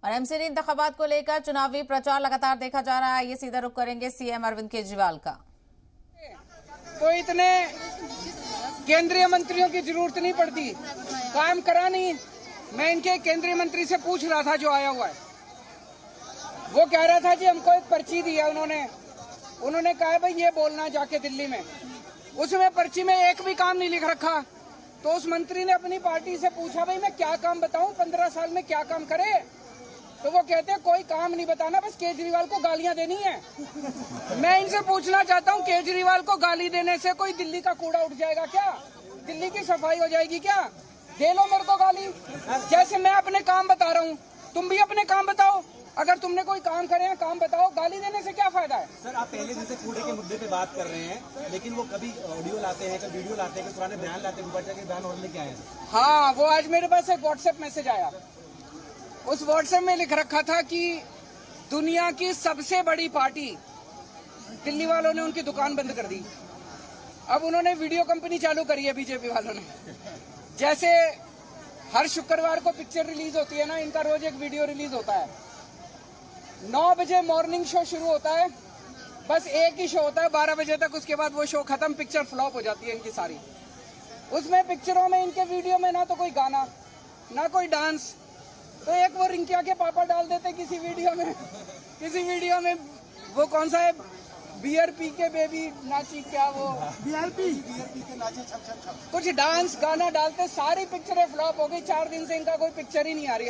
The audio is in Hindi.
और एमसीडी इंतखाबात को लेकर चुनावी प्रचार लगातार देखा जा रहा है। ये सीधा रुख करेंगे सीएम अरविंद केजरीवाल का। तो इतने केंद्रीय मंत्रियों की जरूरत नहीं पड़ती, काम करा नहीं। मैं इनके केंद्रीय मंत्री से पूछ रहा था जो आया हुआ है, वो कह रहा था कि हमको एक पर्ची दी है उन्होंने कहा भाई ये बोलना जाके दिल्ली में। उसमें पर्ची में एक भी काम नहीं लिख रखा। तो उस मंत्री ने अपनी पार्टी से पूछा भाई मैं क्या काम बताऊं, 15 साल में क्या काम करे। तो वो कहते हैं कोई काम नहीं बताना, बस केजरीवाल को गालियां देनी है। मैं इनसे पूछना चाहता हूं, केजरीवाल को गाली देने से कोई दिल्ली का कूड़ा उठ जाएगा क्या? दिल्ली की सफाई हो जाएगी क्या? दे लो मेरे को गाली। जैसे मैं अपने काम बता रहा हूं, तुम भी अपने काम बताओ। अगर तुमने कोई काम करे हैं, काम बताओ। गाली देने से क्या फायदा है? सर, आप पहले दिन से कूड़े के मुद्दे पे बात कर रहे हैं, लेकिन वो कभी ऑडियो लाते हैं, कभी वीडियो लाते हैं, कभी पुराने बयान लाते हैं, के बयान और लेके आए हैं। हाँ, वो आज मेरे पास एक व्हाट्सएप मैसेज आया। उस व्हाट्सएप में लिख रखा था कि दुनिया की सबसे बड़ी पार्टी, दिल्ली वालों ने उनकी दुकान बंद कर दी। अब उन्होंने वीडियो कंपनी चालू करी है बीजेपी वालों ने। जैसे हर शुक्रवार को पिक्चर रिलीज होती है ना, इनका रोज एक वीडियो रिलीज होता है। 9 बजे मॉर्निंग शो शुरू होता है, बस एक ही शो होता है 12 बजे तक। उसके बाद वो शो खत्म, पिक्चर फ्लॉप हो जाती है इनकी सारी। उसमें पिक्चरों में, इनके वीडियो में ना तो कोई गाना ना कोई डांस। तो एक वो रिंकिया के पापा डाल देते किसी वीडियो में वो कौन सा है, बियर पी के बेबी नाची, क्या वो बियर पी के नाची छप छप छप, कुछ डांस गाना डालते, सारी पिक्चरें फ्लॉप हो गई। 4 दिन से इनका कोई पिक्चर ही नहीं आ रही है।